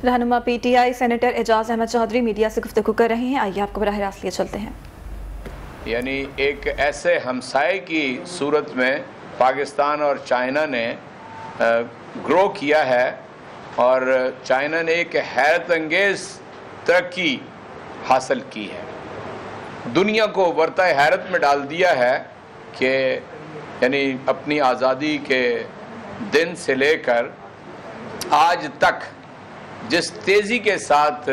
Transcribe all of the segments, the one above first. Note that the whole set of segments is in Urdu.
رہنما P T I senator Ejaz Ahmed Chaudhry media سے گفتگو کر رہے ہیں، آئیے آپ کو براہ راست لیے چلتے ہیں۔ یعنی ایک ایسے ہمسائے کی صورت میں پاکستان اور چائنا نے گرو کیا ہے، اور چائنا نے ایک حیرت انگیز ترقی حاصل کی ہے، دنیا کو ورطہ حیرت میں ڈال دیا ہے کہ یعنی اپنی آزادی کے دن سے لے کر آج تک جس تیزی کے ساتھ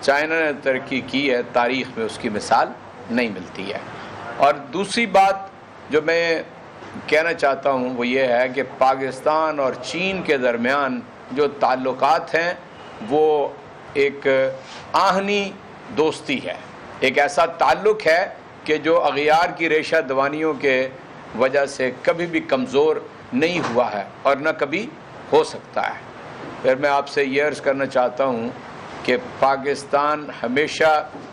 چائنا نے ترقی کی ہے، تاریخ میں اس کی مثال نہیں ملتی ہے۔ اور دوسری بات جو میں کہنا چاہتا ہوں وہ یہ ہے کہ پاکستان اور چین کے درمیان جو تعلقات ہیں وہ ایک آہنی دوستی ہے، ایک ایسا تعلق ہے کہ جو اغیار کی ریشہ دوانیوں کے وجہ سے کبھی بھی کمزور نہیں ہوا ہے اور نہ کبھی ہو سکتا ہے۔ پھر میں آپ سے یہ عرض کرنا چاہتا ہوں کہ پاکستان ہمیشہ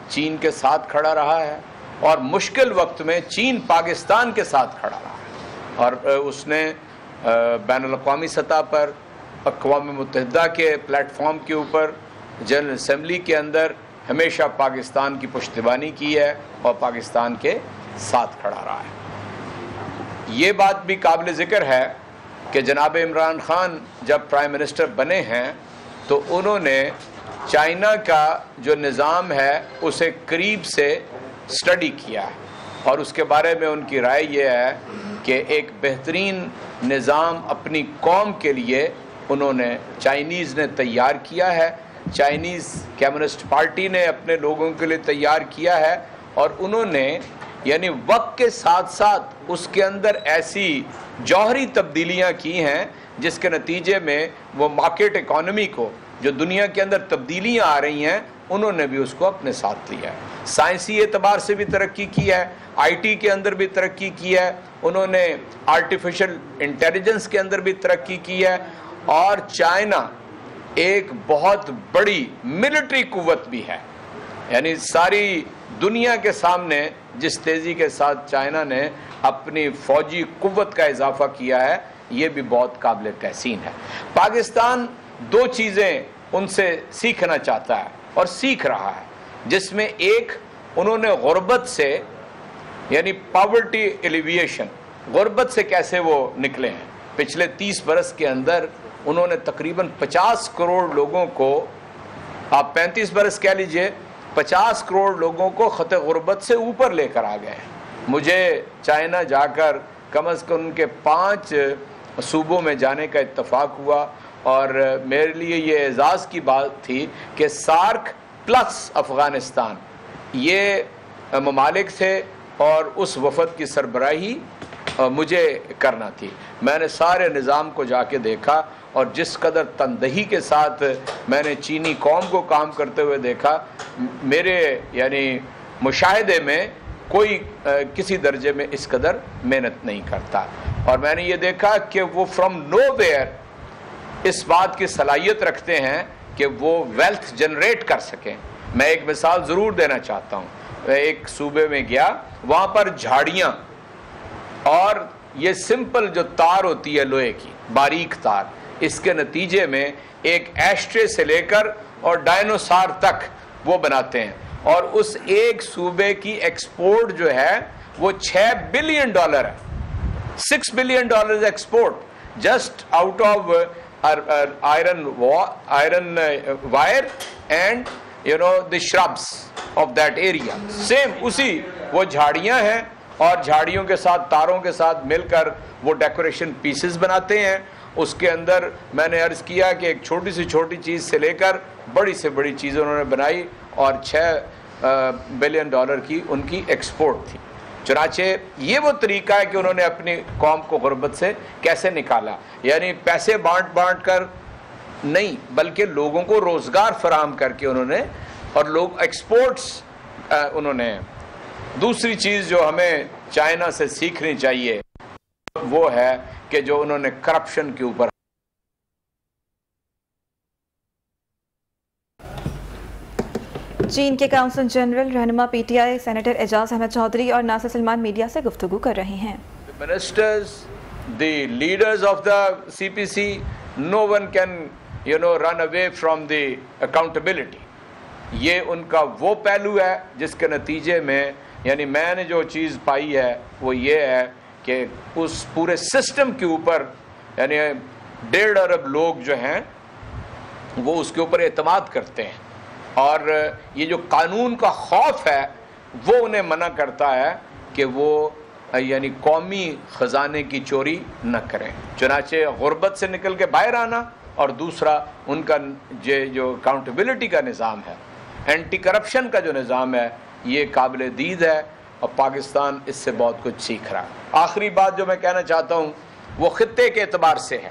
چین کے ساتھ کھڑا رہا ہے، اور مشکل وقت میں چین پاکستان کے ساتھ کھڑا رہا ہے، اور اس نے بین الاقوامی سطح پر اقوام متحدہ کے پلیٹ فارم کے اوپر جنرل اسمبلی کے اندر ہمیشہ پاکستان کی پشتیبانی کی ہے اور پاکستان کے ساتھ کھڑا رہا ہے۔ یہ بات بھی قابل ذکر ہے کہ جناب عمران خان جب پرائم منسٹر بنے ہیں تو انہوں نے چائنا کا جو نظام ہے اسے قریب سے اسٹڈی کیا ہے، اور اس کے بارے میں ان کی رائے یہ ہے کہ ایک بہترین نظام اپنی قوم کے لیے انہوں نے چائنیز نے تیار کیا ہے، چائنیز کمیونسٹ پارٹی نے اپنے لوگوں کے لیے تیار کیا ہے، اور انہوں نے یعنی وقت کے ساتھ ساتھ اس کے اندر ایسی جوہری تبدیلیاں کی ہیں جس کے نتیجے میں وہ مارکیٹ اکانومی کو جو دنیا کے اندر تبدیلیاں آ رہی ہیں انہوں نے بھی اس کو اپنے ساتھ لیا ہے۔ سائنسی اعتبار سے بھی ترقی کی ہے، آئی ٹی کے اندر بھی ترقی کی ہے، انہوں نے آرٹیفیشل انٹیلیجنس کے اندر بھی ترقی کی ہے، اور چائنا ایک بہت بڑی ملٹری قوت بھی ہے۔ یعنی ساری دنیا کے سامنے جس تیزی کے ساتھ چائنا نے اپنی فوجی قوت کا اضافہ کیا ہے یہ بھی بہت قابل تحسین ہے۔ پاکستان دو چیزیں ان سے سیکھنا چاہتا ہے اور سیکھ رہا ہے، جس میں ایک انہوں نے غربت سے یعنی پاورٹی ایلیویشن، غربت سے کیسے وہ نکلے ہیں۔ پچھلے 30 برس کے اندر انہوں نے تقریباً 50 کروڑ لوگوں کو، آپ 35 برس کہہ لیجئے، 50 کروڑ لوگوں کو خط غربت سے اوپر لے کر آ گئے ہیں۔ مجھے چائنا جا کر کم از کم ان کے 5 صوبوں میں جانے کا اتفاق ہوا، اور میرے لیے یہ اعزاز کی بات تھی کہ سارک پلس افغانستان یہ ممالک تھے، اور اس وفد کی سربراہی مجھے کرنا تھی۔ میں نے سارے نظام کو جا کے دیکھا، اور جس قدر تندہی کے ساتھ میں نے چینی قوم کو کام کرتے ہوئے دیکھا، میرے یعنی مشاہدے میں کوئی کسی درجے میں اس قدر محنت نہیں کرتا، اور میں نے یہ دیکھا کہ وہ فرام نو ویئر اس بات کی صلاحیت رکھتے ہیں کہ وہ ویلتھ جنریٹ کر سکیں۔ میں ایک مثال ضرور دینا چاہتا ہوں، میں ایک صوبے میں گیا، وہاں پر جھاڑیاں اور یہ سمپل جو تار ہوتی ہے لوہے کی باریک تار، اس کے نتیجے میں ایک ایشٹرے سے لے کر اور ڈائنوسار تک وہ بناتے ہیں، اور اس ایک صوبے کی ایکسپورٹ جو ہے وہ $6 بلین ہے، $6 billion export just out of iron wire and the shrubs of that area. Same اسی وہ جھاڑیاں ہیں، اور جھاڑیوں کے ساتھ تاروں کے ساتھ مل کر وہ ڈیکوریشن پیسز بناتے ہیں۔ اس کے اندر میں نے عرض کیا کہ ایک چھوٹی سے چھوٹی چیز سے لے کر بڑی سے بڑی چیزیں انہوں نے بنائی، اور $6 بلین کی ان کی ایکسپورٹ تھی۔ چنانچہ یہ وہ طریقہ ہے کہ انہوں نے اپنی قوم کو غربت سے کیسے نکالا، یعنی پیسے بانٹ کر نہیں بلکہ لوگوں کو روزگار فراہم کر کے انہوں نے، اور لوگ ایکسپورٹس انہوں نے۔ دوسری چیز جو ہمیں چائنا سے سیکھنی چاہیے وہ ہے کہ جو انہوں نے کرپشن کے اوپر۔ چین کے کونسل جنرل رہنما P T I senator Ejaz Ahmed Chaudhry اور ناصر سلمان میڈیا سے گفتگو کر رہے ہیں۔ Ministers, the leaders of the CPC, no one can run away from the accountability. یہ ان کا وہ پہلو ہے جس کے نتیجے میں یعنی میں نے جو چیز پائی ہے وہ یہ ہے کہ اس پورے سسٹم کے اوپر یعنی 1.5 ارب لوگ جو ہیں وہ اس کے اوپر اعتماد کرتے ہیں، اور یہ جو قانون کا خوف ہے وہ انہیں منع کرتا ہے کہ وہ یعنی قومی خزانے کی چوری نہ کریں. چنانچہ غربت سے نکل کے باہر آنا، اور دوسرا ان کا جو اکاؤنٹیبلٹی کا نظام ہے، اینٹی کرپشن کا جو نظام ہے، یہ قابل دید ہے، اور پاکستان اس سے بہت کچھ سیکھ رہا ہے. آخری بات جو میں کہنا چاہتا ہوں وہ خطے کے اعتبار سے ہے.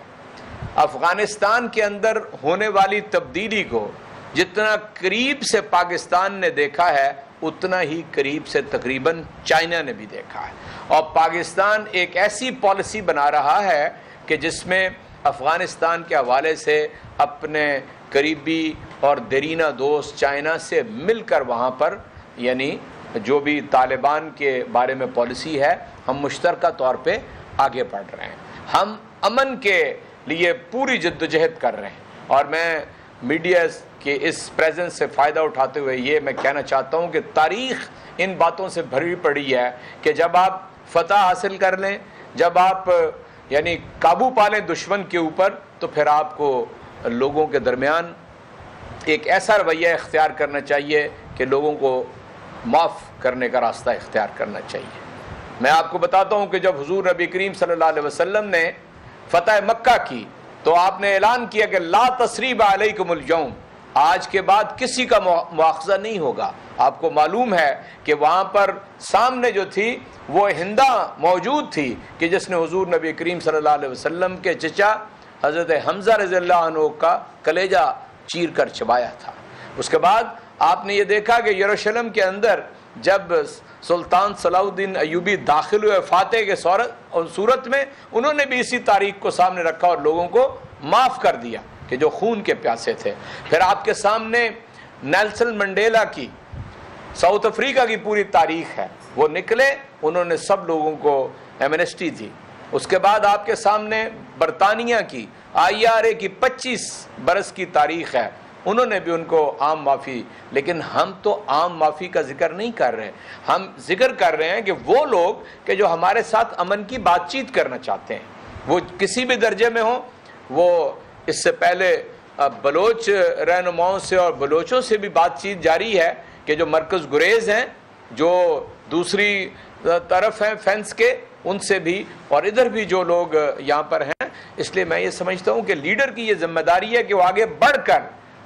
افغانستان کے اندر ہونے والی تبدیلی کو جتنا قریب سے پاکستان نے دیکھا ہے اتنا ہی قریب سے تقریباً چائنا نے بھی دیکھا ہے، اور پاکستان ایک ایسی پالیسی بنا رہا ہے کہ جس میں افغانستان کے حوالے سے اپنے قریبی اور دیرینہ دوست چائنا سے مل کر وہاں پر یعنی جو بھی طالبان کے بارے میں پالیسی ہے ہم مشترکہ طور پہ آگے بڑھ رہے ہیں. ہم امن کے لیے پوری جدوجہد کر رہے ہیں، اور میں میڈیا کے اس پریزنس سے فائدہ اٹھاتے ہوئے یہ میں کہنا چاہتا ہوں کہ تاریخ ان باتوں سے بھری پڑی ہے کہ جب آپ فتح حاصل کر لیں، جب آپ یعنی قابو پا لیں دشمن کے اوپر، تو پھر آپ کو لوگوں کے درمیان ایک ایسا رویہ اختیار کرنا چاہیے کہ لوگوں کو معاف کرنے کا راستہ اختیار کرنا چاہیے. میں آپ کو بتاتا ہوں کہ جب حضور نبی کریم صلی اللہ علیہ وسلم نے فتح مکہ کی تو آپ نے اعلان کیا کہ لا تثریب علیکم اليوم، آج کے بعد کسی کا مواخذہ نہیں ہوگا. آپ کو معلوم ہے کہ وہاں پر سامنے جو تھی وہ ہندا موجود تھی کہ جس نے حضور نبی کریم صلی اللہ علیہ وسلم کے چچا حضرت حمزہ رضی اللہ عنہ کا کلیجہ چیر کر چبایا تھا. اس کے بعد آپ نے یہ دیکھا کہ یروشلم کے اندر جب سلطان صلاح الدین ایوبی داخل ہوئے فاتح کے صورت میں، انہوں نے بھی اسی تاریخ کو سامنے رکھا اور لوگوں کو معاف کر دیا کہ جو خون کے پیاسے تھے. پھر آپ کے سامنے نیلسن منڈیلا کی ساؤتھ افریقہ کی پوری تاریخ ہے، وہ نکلے، انہوں نے سب لوگوں کو ایمنسٹی دی. اس کے بعد آپ کے سامنے برطانیہ کی IRA کی 25 برس کی تاریخ ہے، انہوں نے بھی ان کو عام معافی. لیکن ہم تو عام معافی کا ذکر نہیں کر رہے، ہم ذکر کر رہے ہیں کہ وہ لوگ کہ جو ہمارے ساتھ امن کی بات چیت کرنا چاہتے ہیں، وہ کسی بھی درجے میں ہوں. وہ اس سے پہلے بلوچ رہنماؤں سے اور بلوچوں سے بھی بات چیت جاری ہے کہ جو مرکز گریز ہیں، جو دوسری طرف ہیں فینس کے، ان سے بھی، اور ادھر بھی جو لوگ یہاں پر ہیں. اس لیے میں یہ سمجھتا ہوں کہ لیڈر کی یہ ذمہ داری ہے کہ وہ آگے بڑھ کر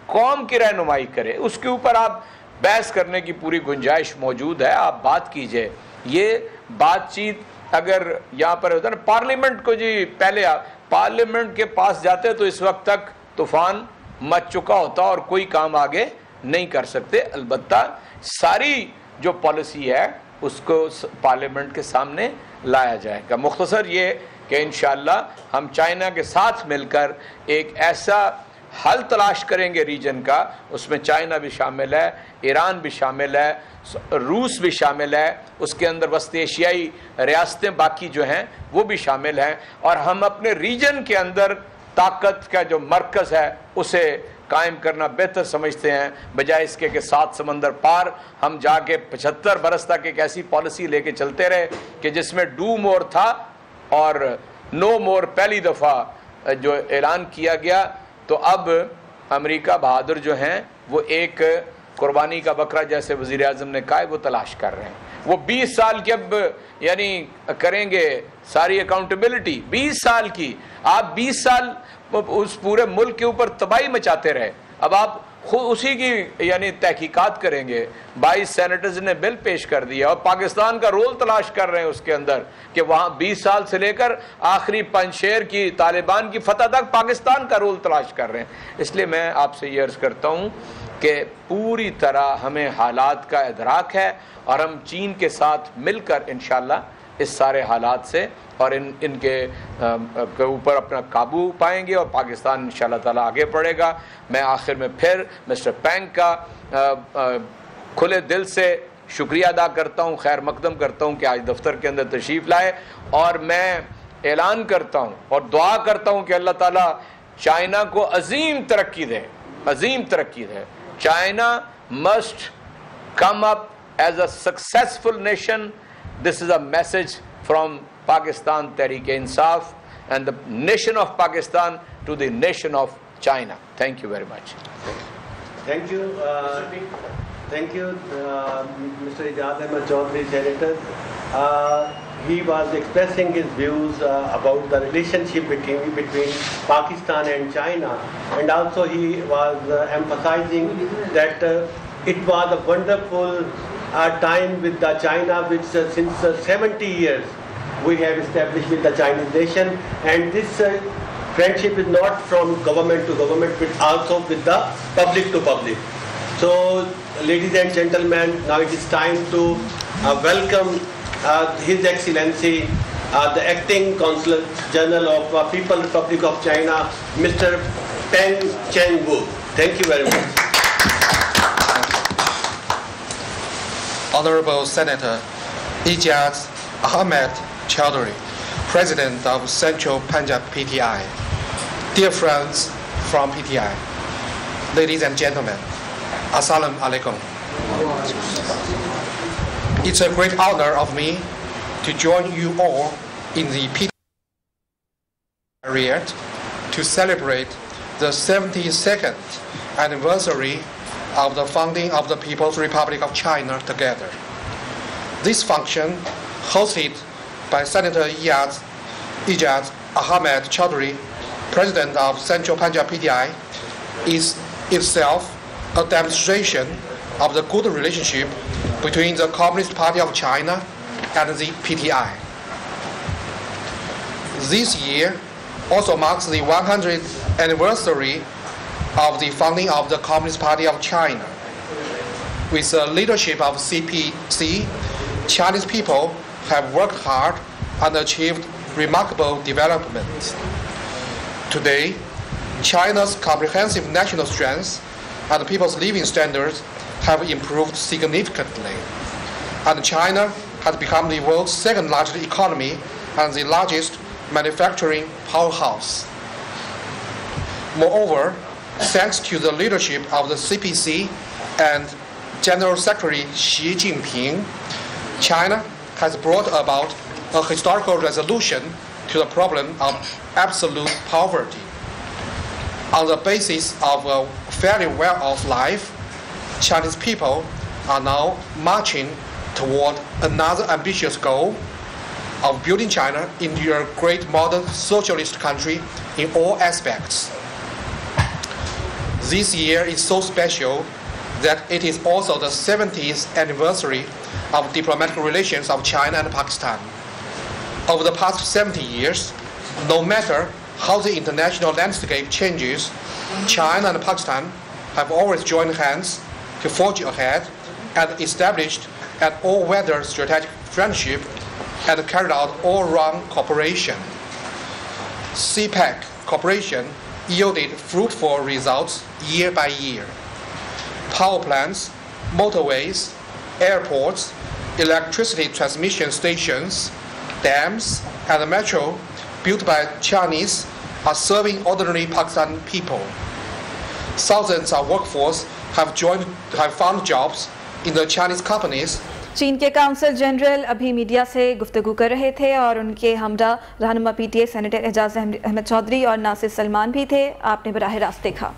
قوم کی رہنمائی کرے. اس کے اوپر آپ بحث کرنے کی پوری گنجائش موجود ہے، آپ بات کیجئے. یہ بات چیت اگر یہاں پر ہوتا ہے نا، پارلیمنٹ کو جی پہلے پارلیمنٹ کے پاس جاتے تو اس وقت تک طوفان مچ چکا ہوتا اور کوئی کام آگے نہیں کر سکتے. البتہ ساری جو پالیسی ہے اس کو پارلیمنٹ کے سامنے لایا جائے گا. مختصر یہ کہ انشاءاللہ ہم چائنا کے ساتھ مل کر ایک ایسا حل تلاش کریں گے ریجن کا، اس میں چائنا بھی شامل ہے، ایران بھی شامل ہے، روس بھی شامل ہے، اس کے اندر وسط ایشیائی ریاستیں باقی جو ہیں وہ بھی شامل ہیں، اور ہم اپنے ریجن کے اندر طاقت کا جو مرکز ہے اسے قائم کرنا بہتر سمجھتے ہیں، بجائے اس کے کہ 7 سمندر پار ہم جا کے 75 برس تک ایک ایسی پالیسی لے کے چلتے رہے کہ جس میں ڈو مور تھا اور نو مور پہلی دفعہ جو اعلان کیا گیا. تو اب امریکہ بہادر جو ہیں وہ ایک قربانی کا بکرا جیسے وزیر اعظم نے کہا ہے وہ تلاش کر رہے ہیں. وہ 20 سال کی اب یعنی کریں گے ساری اکاؤنٹیبلٹی 20 سال کی. آپ 20 سال اس پورے ملک کے اوپر تباہی مچاتے رہے، اب آپ خود اسی کی یعنی تحقیقات کریں گے. 22 سینیٹرز نے بل پیش کر دیا اور پاکستان کا رول تلاش کر رہے ہیں اس کے اندر کہ وہاں 20 سال سے لے کر آخری پنشیر کی طالبان کی فتح تک پاکستان کا رول تلاش کر رہے ہیں. اس لیے میں آپ سے یہ عرض کرتا ہوں کہ پوری طرح ہمیں حالات کا ادراک ہے اور ہم چین کے ساتھ مل کر انشاءاللہ اس سارے حالات سے اور ان کے اوپر اپنا قابو پائیں گے اور پاکستان انشاءاللہ تعالی آگے بڑھے گا. میں آخر میں پھر مسٹر پینک کا کھلے دل سے شکریہ ادا کرتا ہوں، خیر مقدم کرتا ہوں کہ آج دفتر کے اندر تشریف لائے، اور میں اعلان کرتا ہوں اور دعا کرتا ہوں کہ اللہ تعالیٰ چائنا کو عظیم ترقی دے. China must come up as a successful nation. This is a message from Pakistan Tehreek-e-Insaf and the nation of Pakistan to the nation of China. Thank you very much. Thank you. Thank you, Mr. Ejaz Ahmed Chaudhry, Senator. He was expressing his views about the relationship between Pakistan and China, and also he was emphasizing that it was a wonderful time with the China, which since 70 years we have established with the Chinese nation, and this friendship is not from government to government, but also with the public to public. So, ladies and gentlemen, now it is time to welcome His Excellency, the Acting Consul General of People's Republic of China, Mr. Peng Cheng-wu. Thank you very much. Honorable Senator Ejaz Ahmed Chaudhry, President of Central Punjab PTI, dear friends from PTI, ladies and gentlemen, Assalamu alaikum. It's a great honor of me to join you all in the PTI period to celebrate the 72nd anniversary of the founding of the People's Republic of China together. This function, hosted by Senator Ejaz Ahmed Chaudhry, President of Central Punjab PTI, is itself a demonstration of the good relationship between the Communist Party of China and the PTI. This year also marks the 100th anniversary of the founding of the Communist Party of China. With the leadership of CPC, Chinese people have worked hard and achieved remarkable development. Today, China's comprehensive national strength and people's living standards have improved significantly, and China has become the world's second largest economy and the largest manufacturing powerhouse. Moreover, thanks to the leadership of the CPC and General Secretary Xi Jinping, China has brought about a historical resolution to the problem of absolute poverty. On the basis of a fairly well-off life, Chinese people are now marching toward another ambitious goal of building China into a great modern socialist country in all aspects. This year is so special that it is also the 70th anniversary of diplomatic relations of China and Pakistan. Over the past 70 years, no matter how the international landscape changes, China and Pakistan have always joined hands to forge ahead and established an all-weather strategic friendship and carried out all-round cooperation. CPEC cooperation yielded fruitful results year by year. Power plants, motorways, airports, electricity transmission stations, dams, and metro built by Chinese are serving ordinary Pakistan people. Thousands of workforce have found jobs in the Chinese companies. چین کے کونسل جنرل ابھی میڈیا سے گفتگو کر رہے تھے اور ان کے ہمراہ رہنما P T I senator Ejaz Ahmed Chaudhry اور ناصر سلمان بھی تھے. آپ نے براہ راست دیکھا.